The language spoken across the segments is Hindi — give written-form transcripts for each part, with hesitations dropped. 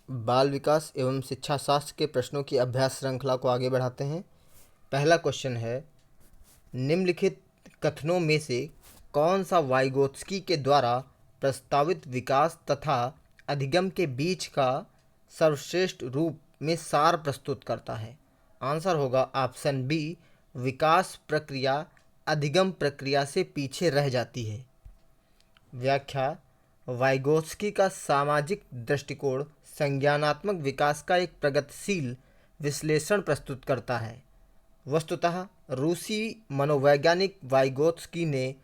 बाल विकास एवं शिक्षा शास्त्र के प्रश्नों की अभ्यास श्रृंखला को आगे बढ़ाते हैं। पहला क्वेश्चन है, निम्नलिखित कथनों में से कौन सा वाइगोत्स्की के द्वारा प्रस्तावित विकास तथा अधिगम के बीच का सर्वश्रेष्ठ रूप में सार प्रस्तुत करता है? आंसर होगा ऑप्शन बी, विकास प्रक्रिया अधिगम प्रक्रिया से पीछे रह जाती है। व्याख्या: वाइगोत्स्की का सामाजिक दृष्टिकोण संज्ञानात्मक विकास का एक प्रगतिशील विश्लेषण प्रस्तुत करता है। वस्तुतः रूसी मनोवैज्ञानिक वाइगोत्स्की ने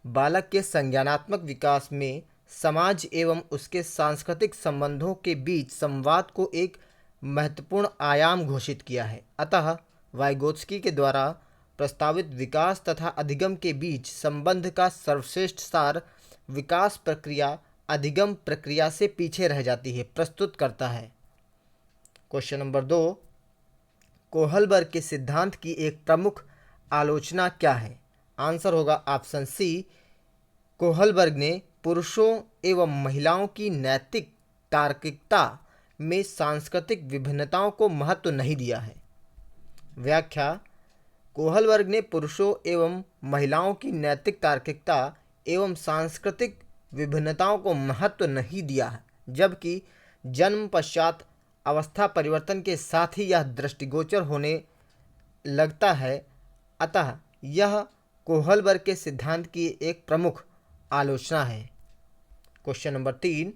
बालक के संज्ञानात्मक विकास में समाज एवं उसके सांस्कृतिक संबंधों के बीच संवाद को एक महत्वपूर्ण आयाम घोषित किया है। अतः वाइगोत्स्की के द्वारा प्रस्तावित विकास तथा अधिगम के बीच संबंध का सर्वश्रेष्ठ सार विकास प्रक्रिया अधिगम प्रक्रिया से पीछे रह जाती है प्रस्तुत करता है। क्वेश्चन नंबर 2, कोहलबर्ग के सिद्धांत की एक प्रमुख आलोचना क्या है? आंसर होगा ऑप्शन सी, कोहलबर्ग ने पुरुषों एवं महिलाओं की नैतिक तार्किकता में सांस्कृतिक विभिन्नताओं को महत्व नहीं दिया है। व्याख्या: कोहलबर्ग ने पुरुषों एवं महिलाओं की नैतिक तार्किकता एवं सांस्कृतिक विभिन्नताओं को महत्व नहीं दिया है, जबकि जन्म पश्चात अवस्था परिवर्तन के साथ ही यह दृष्टिगोचर होने लगता है। अतः यह कोहलबर्ग के सिद्धांत की एक प्रमुख आलोचना है। क्वेश्चन नंबर 3,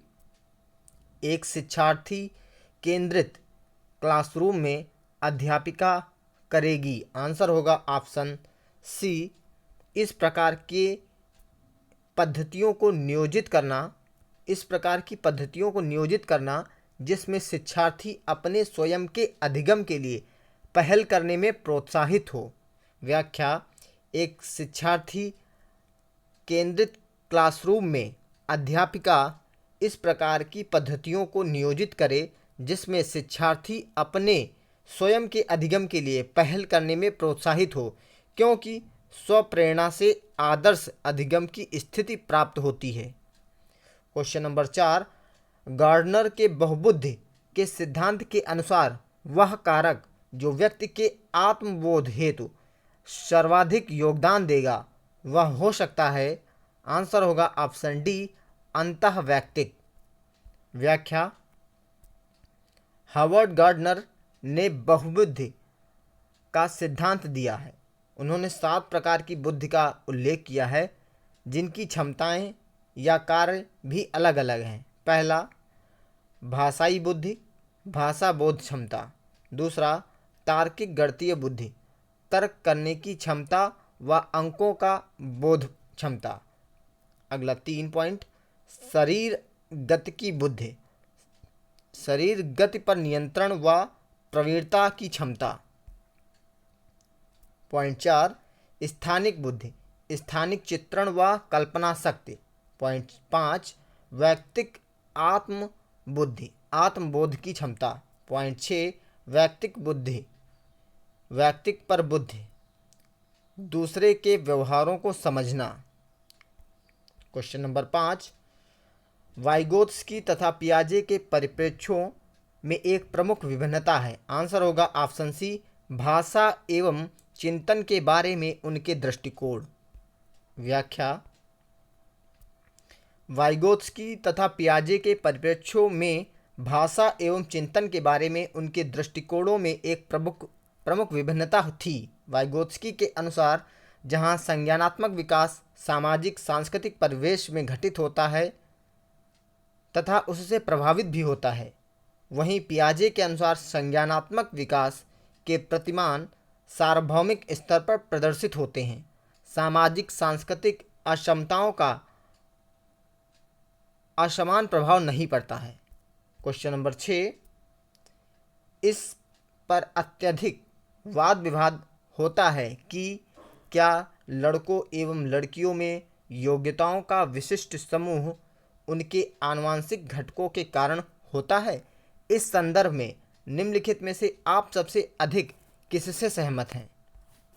एक शिक्षार्थी केंद्रित क्लासरूम में अध्यापिका करेगी? आंसर होगा ऑप्शन सी, इस प्रकार की पद्धतियों को नियोजित करना जिसमें शिक्षार्थी अपने स्वयं के अधिगम के लिए पहल करने में प्रोत्साहित हो। व्याख्या: एक शिक्षार्थी केंद्रित क्लासरूम में अध्यापिका इस प्रकार की पद्धतियों को नियोजित करे जिसमें शिक्षार्थी अपने स्वयं के अधिगम के लिए पहल करने में प्रोत्साहित हो, क्योंकि स्वप्रेरणा से आदर्श अधिगम की स्थिति प्राप्त होती है। क्वेश्चन नंबर 4, गार्डनर के बहुबुद्धि के सिद्धांत के अनुसार वह कारक जो व्यक्ति के आत्मबोध हेतु सर्वाधिक योगदान देगा वह हो सकता है? आंसर होगा ऑप्शन डी, अंतःवैयक्तिक। व्याख्या: हावर्ड गार्डनर ने बहुबुद्धि का सिद्धांत दिया है। उन्होंने 7 प्रकार की बुद्धि का उल्लेख किया है जिनकी क्षमताएं या कार्य भी अलग अलग हैं। पहला, भाषाई बुद्धि, भाषा बोध क्षमता। दूसरा, तार्किक गणितीय बुद्धि, तर्क करने की क्षमता व अंकों का बोध क्षमता। अगला 3 पॉइंट, शरीर गति की बुद्धि, शरीर गति पर नियंत्रण व प्रवीणता की क्षमता। पॉइंट 4, स्थानिक बुद्धि, स्थानिक चित्रण व कल्पना शक्ति। पॉइंट 5, वैयक्तिक आत्म बुद्धि, आत्मबोध की क्षमता। पॉइंट 6, वैयक्तिक बुद्धि, वैयक्तिक पर बुद्धि, दूसरे के व्यवहारों को समझना। क्वेश्चन नंबर 5, वाइगोत्स्की तथा पियाजे के परिप्रेक्ष्यों में एक प्रमुख विभिन्नता है। आंसर होगा ऑप्शन सी, भाषा एवं चिंतन के बारे में उनके दृष्टिकोण। व्याख्या: वाइगोत्स्की तथा पियाजे के परिप्रेक्ष्यों में भाषा एवं चिंतन के बारे में उनके दृष्टिकोणों में एक प्रमुख विभिन्नता थी। वाइगोत्स्की के अनुसार जहाँ संज्ञानात्मक विकास सामाजिक सांस्कृतिक परिवेश में घटित होता है तथा उससे प्रभावित भी होता है, वहीं पियाजे के अनुसार संज्ञानात्मक विकास के प्रतिमान सार्वभौमिक स्तर पर प्रदर्शित होते हैं। सामाजिक सांस्कृतिक असमताओं का असमान प्रभाव नहीं पड़ता है। क्वेश्चन नंबर 6, इस पर अत्यधिक वाद विवाद होता है कि क्या लड़कों एवं लड़कियों में योग्यताओं का विशिष्ट समूह उनके आनुवंशिक घटकों के कारण होता है? इस संदर्भ में निम्नलिखित में से आप सबसे अधिक किससे सहमत हैं?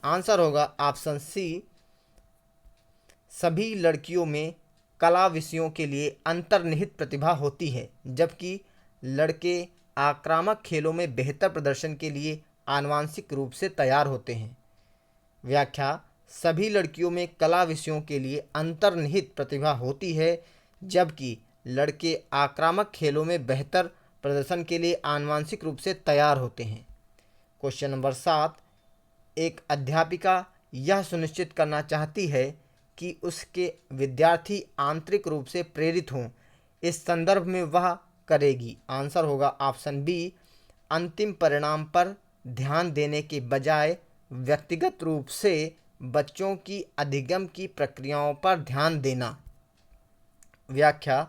आंसर होगा ऑप्शन सी, सभी लड़कियों में कला विषयों के लिए अंतर्निहित प्रतिभा होती है, जबकि लड़के आक्रामक खेलों में बेहतर प्रदर्शन के लिए आनुवांशिक रूप से तैयार होते हैं। व्याख्या, सभी लड़कियों में कला विषयों के लिए अंतर्निहित प्रतिभा होती है, जबकि लड़के आक्रामक खेलों में बेहतर प्रदर्शन के लिए आनुवांशिक रूप से तैयार होते हैं। क्वेश्चन नंबर 7, एक अध्यापिका यह सुनिश्चित करना चाहती है कि उसके विद्यार्थी आंतरिक रूप से प्रेरित हों। इस संदर्भ में वह करेगी। आंसर होगा ऑप्शन बी, अंतिम परिणाम पर ध्यान देने के बजाय व्यक्तिगत रूप से बच्चों की अधिगम की प्रक्रियाओं पर ध्यान देना। व्याख्या,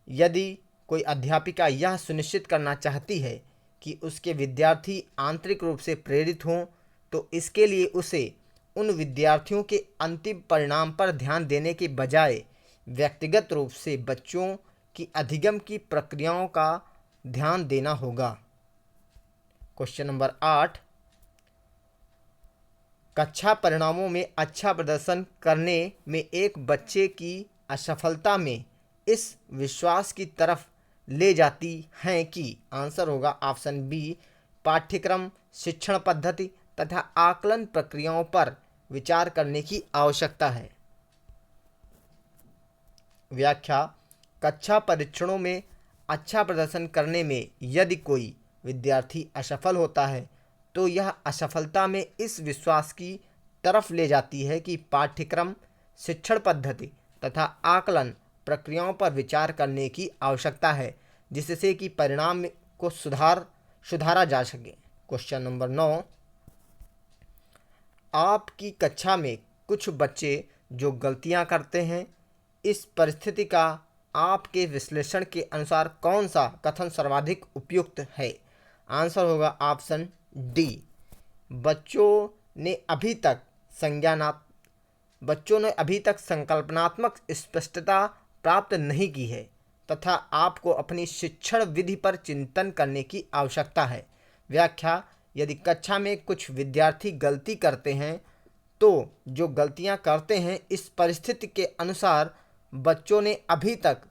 यदि कोई अध्यापिका यह सुनिश्चित करना चाहती है कि उसके विद्यार्थी आंतरिक रूप से प्रेरित हों, तो इसके लिए उसे उन विद्यार्थियों के अंतिम परिणाम पर ध्यान देने के बजाय व्यक्तिगत रूप से बच्चों की अधिगम की प्रक्रियाओं का ध्यान देना होगा। क्वेश्चन नंबर 8, कक्षा परिणामों में अच्छा प्रदर्शन करने में एक बच्चे की असफलता में इस विश्वास की तरफ ले जाती हैं कि। आंसर होगा ऑप्शन बी, पाठ्यक्रम, शिक्षण पद्धति तथा आकलन प्रक्रियाओं पर विचार करने की आवश्यकता है। व्याख्या, कक्षा परीक्षणों में अच्छा प्रदर्शन करने में यदि कोई विद्यार्थी असफल होता है तो यह असफलता में इस विश्वास की तरफ ले जाती है कि पाठ्यक्रम, शिक्षण पद्धति तथा आकलन प्रक्रियाओं पर विचार करने की आवश्यकता है, जिससे कि परिणाम को सुधारा जा सके। क्वेश्चन नंबर 9, आपकी कक्षा में कुछ बच्चे जो गलतियां करते हैं, इस परिस्थिति का आपके विश्लेषण के अनुसार कौन सा कथन सर्वाधिक उपयुक्त है। आंसर होगा ऑप्शन डी, बच्चों ने अभी तक संकल्पनात्मक स्पष्टता प्राप्त नहीं की है तथा आपको अपनी शिक्षण विधि पर चिंतन करने की आवश्यकता है। व्याख्या, यदि कक्षा में कुछ विद्यार्थी गलती करते हैं तो जो गलतियां करते हैं इस परिस्थिति के अनुसार बच्चों ने अभी तक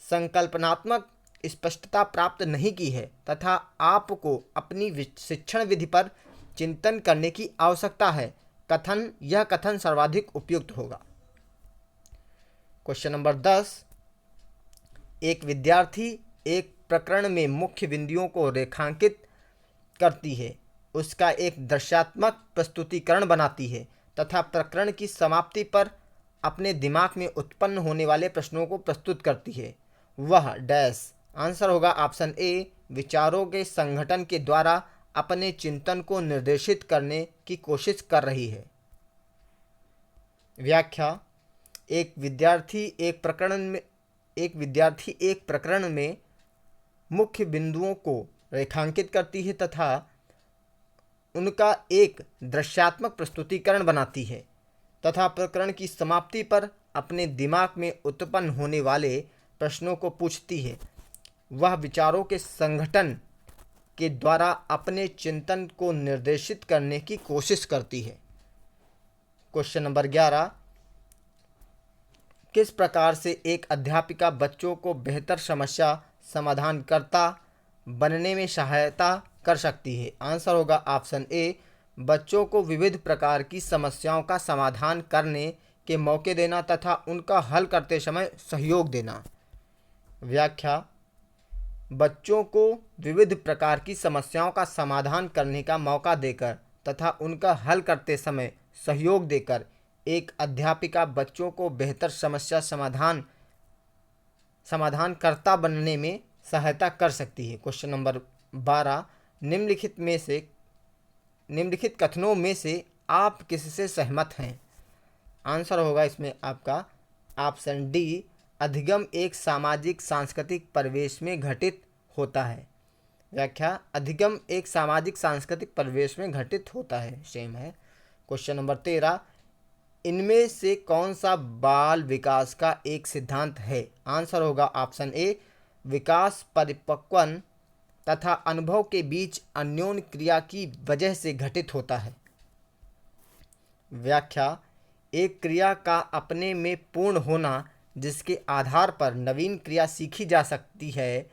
संकल्पनात्मक स्पष्टता प्राप्त नहीं की है तथा आपको अपनी शिक्षण विधि पर चिंतन करने की आवश्यकता है, यह कथन सर्वाधिक उपयुक्त होगा। क्वेश्चन नंबर 10, एक विद्यार्थी एक प्रकरण में मुख्य बिंदुओं को रेखांकित करती है, उसका एक दृश्यात्मक प्रस्तुतिकरण बनाती है तथा प्रकरण की समाप्ति पर अपने दिमाग में उत्पन्न होने वाले प्रश्नों को प्रस्तुत करती है। वह डैश। आंसर होगा ऑप्शन ए, विचारों के संगठन के द्वारा अपने चिंतन को निर्देशित करने की कोशिश कर रही है। व्याख्या, एक विद्यार्थी एक प्रकरण में मुख्य बिंदुओं को रेखांकित करती है तथा उनका एक दृश्यात्मक प्रस्तुतिकरण बनाती है तथा प्रकरण की समाप्ति पर अपने दिमाग में उत्पन्न होने वाले प्रश्नों को पूछती है। वह विचारों के संगठन के द्वारा अपने चिंतन को निर्देशित करने की कोशिश करती है। क्वेश्चन नंबर 11, किस प्रकार से एक अध्यापिका बच्चों को बेहतर समस्या समाधानकर्ता बनने में सहायता कर सकती है। आंसर होगा ऑप्शन ए, बच्चों को विविध प्रकार की समस्याओं का समाधान करने के मौके देना तथा उनका हल करते समय सहयोग देना। व्याख्या, बच्चों को विविध प्रकार की समस्याओं का समाधान करने का मौका देकर तथा उनका हल करते समय सहयोग देकर एक अध्यापिका बच्चों को बेहतर समस्या समाधानकर्ता बनने में सहायता कर सकती है। क्वेश्चन नंबर 12, निम्नलिखित कथनों में से आप किससे सहमत हैं। आंसर होगा इसमें आपका ऑप्शन डी, अधिगम एक सामाजिक सांस्कृतिक परिवेश में घटित होता है। व्याख्या, अधिगम एक सामाजिक सांस्कृतिक परिवेश में घटित होता है, सेम है। क्वेश्चन नंबर 13, इनमें से कौन सा बाल विकास का एक सिद्धांत है। आंसर होगा ऑप्शन ए, विकास परिपक्वन तथा अनुभव के बीच अन्योन्य क्रिया की वजह से घटित होता है। व्याख्या, एक क्रिया का अपने में पूर्ण होना जिसके आधार पर नवीन क्रिया सीखी जा सकती है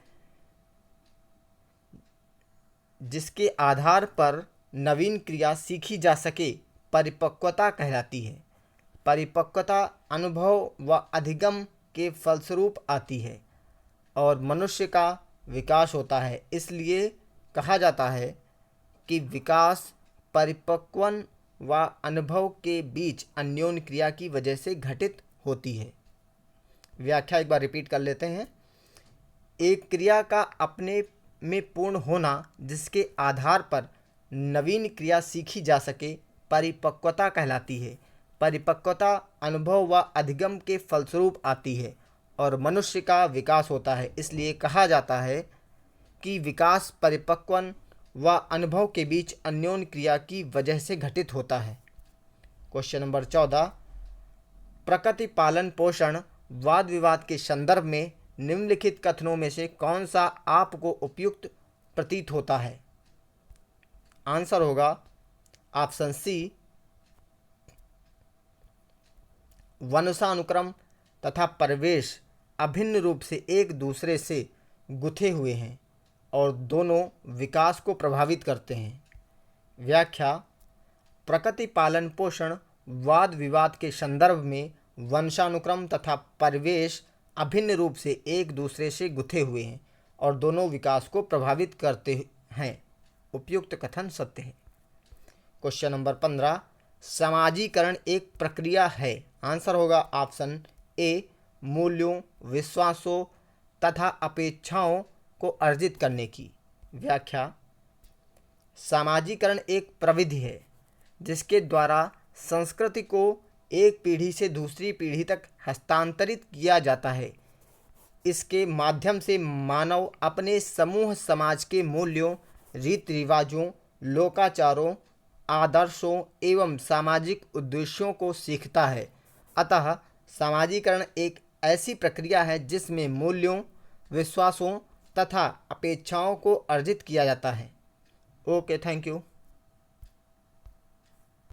जिसके आधार पर नवीन क्रिया सीखी जा सके परिपक्वता कहलाती है। परिपक्वता अनुभव व अधिगम के फलस्वरूप आती है और मनुष्य का विकास होता है। इसलिए कहा जाता है कि विकास परिपक्वन व अनुभव के बीच अन्योन्य क्रिया की वजह से घटित होती है। व्याख्या एक बार रिपीट कर लेते हैं। एक क्रिया का अपने में पूर्ण होना जिसके आधार पर नवीन क्रिया सीखी जा सके परिपक्वता कहलाती है। परिपक्वता अनुभव व अधिगम के फलस्वरूप आती है और मनुष्य का विकास होता है। इसलिए कहा जाता है कि विकास परिपक्वन व अनुभव के बीच अन्योन्य क्रिया की वजह से घटित होता है। क्वेश्चन नंबर 14, प्रकृति पालन पोषण वाद विवाद के संदर्भ में निम्नलिखित कथनों में से कौन सा आपको उपयुक्त प्रतीत होता है? आंसर होगा ऑप्शन सी, वंशानुक्रम तथा परिवेश अभिन्न रूप से एक दूसरे से गुथे हुए हैं और दोनों विकास को प्रभावित करते हैं। व्याख्या, प्रकृति पालन पोषण वाद विवाद के संदर्भ में वंशानुक्रम तथा परिवेश अभिन्न रूप से एक दूसरे से गुथे हुए हैं और दोनों विकास को प्रभावित करते हैं। उपयुक्त कथन सत्य है। क्वेश्चन नंबर 15, समाजीकरण एक प्रक्रिया है। आंसर होगा ऑप्शन ए, मूल्यों, विश्वासों तथा अपेक्षाओं को अर्जित करने की। व्याख्या, समाजीकरण एक प्रविधि है जिसके द्वारा संस्कृति को एक पीढ़ी से दूसरी पीढ़ी तक हस्तांतरित किया जाता है। इसके माध्यम से मानव अपने समूह समाज के मूल्यों, रीति रिवाजों, लोकाचारों, आदर्शों एवं सामाजिक उद्देश्यों को सीखता है। अतः समाजीकरण एक ऐसी प्रक्रिया है जिसमें मूल्यों, विश्वासों तथा अपेक्षाओं को अर्जित किया जाता है। Okay, thank you.